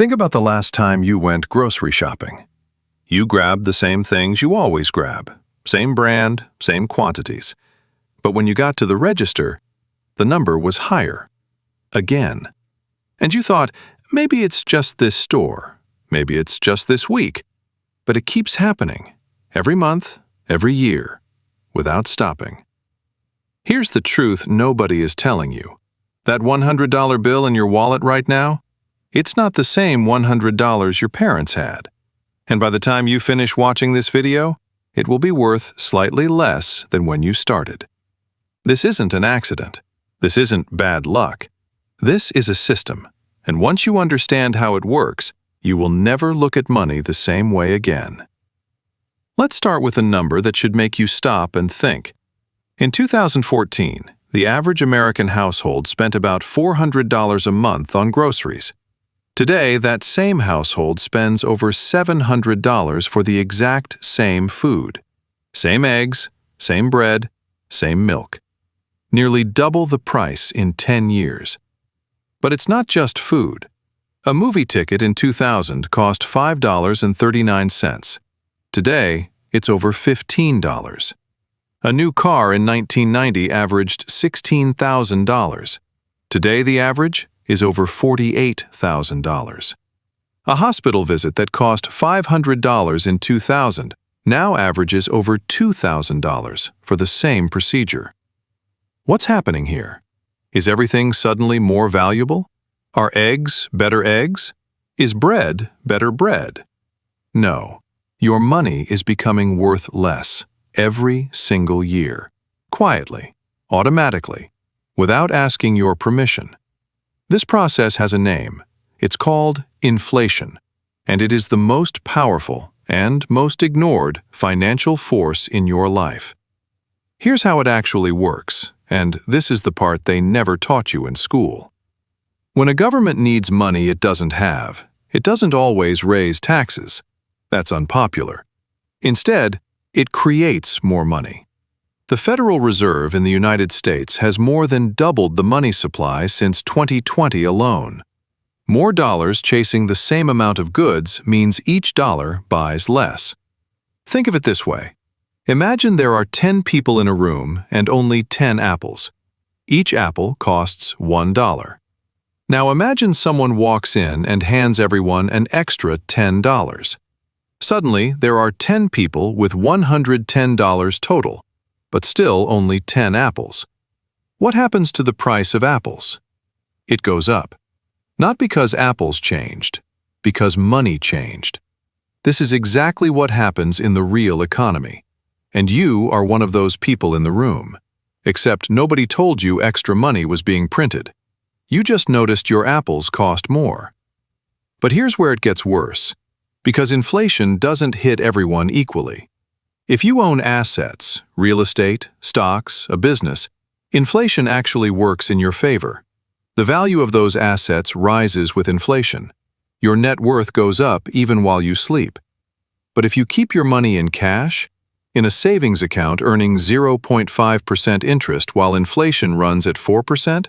Think about the last time you went grocery shopping. You grabbed the same things you always grab, same brand, same quantities. But when you got to the register, the number was higher. Again. And you thought, maybe it's just this store, maybe it's just this week. But it keeps happening, every month, every year, without stopping. Here's the truth nobody is telling you. That $100 bill in your wallet right now, it's not the same $100 your parents had. And by the time you finish watching this video, it will be worth slightly less than when you started. This isn't an accident. This isn't bad luck. This is a system, and once you understand how it works, you will never look at money the same way again. Let's start with a number that should make you stop and think. In 2014, the average American household spent about $400 a month on groceries. Today, that same household spends over $700 for the exact same food. Same eggs, same bread, same milk. Nearly double the price in 10 years. But it's not just food. A movie ticket in 2000 cost $5.39. Today, it's over $15. A new car in 1990 averaged $16,000. Today, the average is over $48,000. A hospital visit that cost $500 in 2000 now averages over $2,000 for the same procedure. What's happening here? Is everything suddenly more valuable? Are eggs better eggs? Is bread better bread? No. Your money is becoming worth less every single year, quietly, automatically, without asking your permission. This process has a name. It's called inflation, and it is the most powerful and most ignored financial force in your life. Here's how it actually works, and this is the part they never taught you in school. When a government needs money it doesn't have, it doesn't always raise taxes. That's unpopular. Instead, it creates more money. The Federal Reserve in the United States has more than doubled the money supply since 2020 alone. More dollars chasing the same amount of goods means each dollar buys less. Think of it this way. Imagine there are 10 people in a room and only 10 apples. Each apple costs $1. Now imagine someone walks in and hands everyone an extra $10. Suddenly, there are 10 people with $110 total, but still only 10 apples. What happens to the price of apples? It goes up. Not because apples changed, because money changed. This is exactly what happens in the real economy. And you are one of those people in the room. Except nobody told you extra money was being printed. You just noticed your apples cost more. But here's where it gets worse. Because inflation doesn't hit everyone equally. If you own assets, real estate, stocks, a business, inflation actually works in your favor. The value of those assets rises with inflation. Your net worth goes up even while you sleep. But if you keep your money in cash, in a savings account earning 0.5% interest while inflation runs at 4%,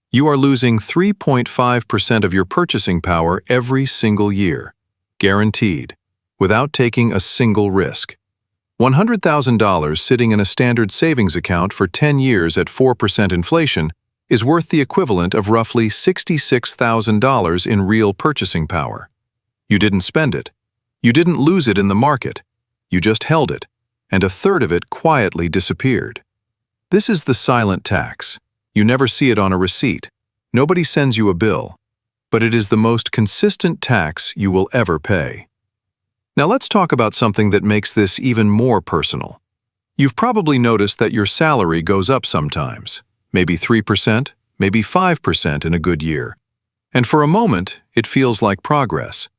you are losing 3.5% of your purchasing power every single year. Guaranteed, without taking a single risk. $100,000 sitting in a standard savings account for 10 years at 4% inflation is worth the equivalent of roughly $66,000 in real purchasing power. You didn't spend it. You didn't lose it in the market. You just held it, and a third of it quietly disappeared. This is the silent tax. You never see it on a receipt. Nobody sends you a bill. But it is the most consistent tax you will ever pay. Now let's talk about something that makes this even more personal. You've probably noticed that your salary goes up sometimes, maybe 3%, maybe 5% in a good year. And for a moment, it feels like progress.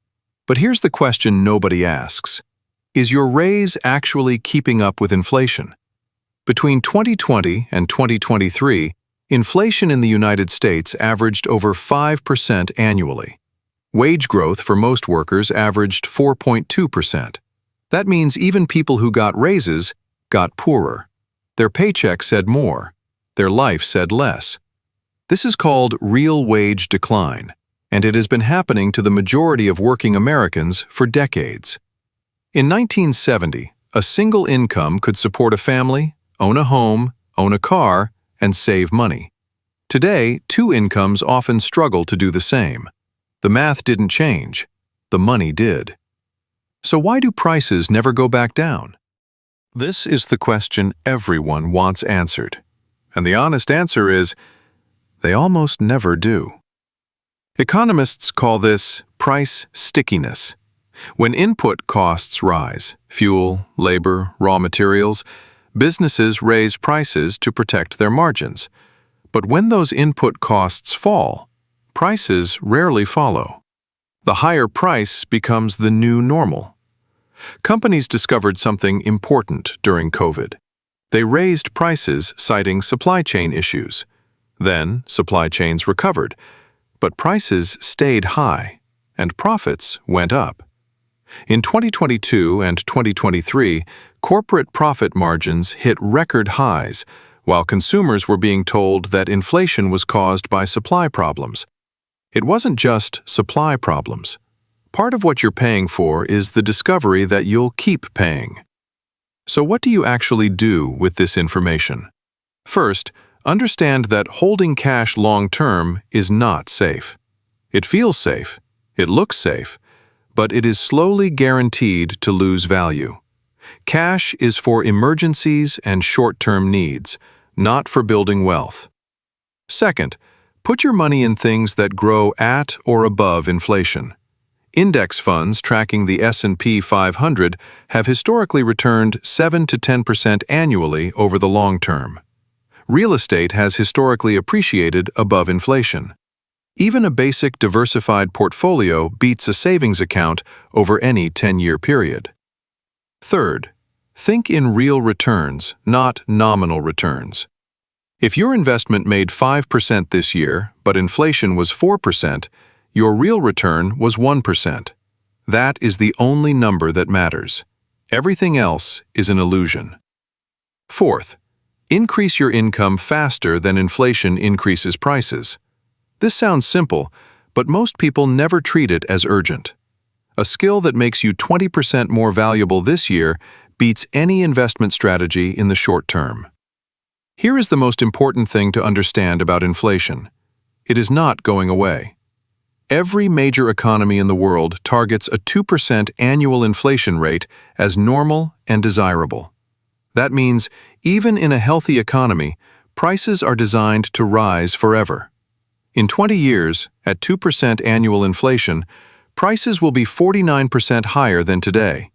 But here's the question nobody asks. Is your raise actually keeping up with inflation? Between 2020 and 2023, inflation in the United States averaged over 5% annually. Wage growth for most workers averaged 4.2%. That means even people who got raises got poorer. Their paycheck said more. Their life said less. This is called real wage decline. and it has been happening to the majority of working Americans for decades. In 1970, a single income could support a family, own a home, own a car, and save money. Today, two incomes often struggle to do the same. The math didn't change. The money did. So why do prices never go back down? This is the question everyone wants answered. And the honest answer is, they almost never do. Economists call this price stickiness. When input costs rise, fuel, labor, raw materials, businesses raise prices to protect their margins. But when those input costs fall, prices rarely follow. The higher price becomes the new normal. Companies discovered something important during COVID. They raised prices citing supply chain issues. Then, supply chains recovered, but prices stayed high, and profits went up. In 2022 and 2023, corporate profit margins hit record highs, while consumers were being told that inflation was caused by supply problems. It wasn't just supply problems. Part of what you're paying for is the discovery that you'll keep paying. So what do you actually do with this information? First, understand that holding cash long-term is not safe. It feels safe, it looks safe, but it is slowly guaranteed to lose value. Cash is for emergencies and short-term needs, not for building wealth. Second, put your money in things that grow at or above inflation. Index funds tracking the S&P 500 have historically returned 7 to 10% annually over the long term. Real estate has historically appreciated above inflation. Even a basic diversified portfolio beats a savings account over any 10-year period. Third, think in real returns, not nominal returns. If your investment made 5% this year, but inflation was 4%, your real return was 1%. That is the only number that matters. Everything else is an illusion. Fourth, increase your income faster than inflation increases prices. This sounds simple, but most people never treat it as urgent. A skill that makes you 20% more valuable this year beats any investment strategy in the short term. Here is the most important thing to understand about inflation. It is not going away. Every major economy in the world targets a 2% annual inflation rate as normal and desirable. That means, even in a healthy economy, prices are designed to rise forever. In 20 years, at 2% annual inflation, prices will be 49% higher than today.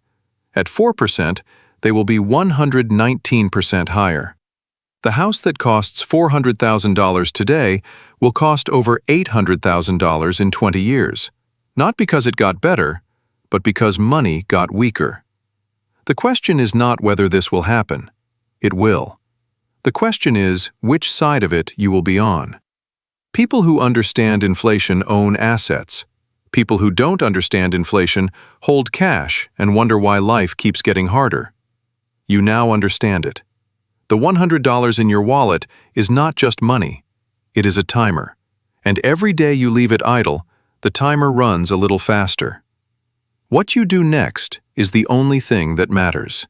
At 4%, they will be 119% higher. The house that costs $400,000 today will cost over $800,000 in 20 years, not because it got better, but because money got weaker. The question is not whether this will happen. It will. The question is which side of it you will be on. People who understand inflation own assets. People who don't understand inflation hold cash and wonder why life keeps getting harder. You now understand it. The $100 in your wallet is not just money. It is a timer. And every day you leave it idle, the timer runs a little faster. What you do next is the only thing that matters.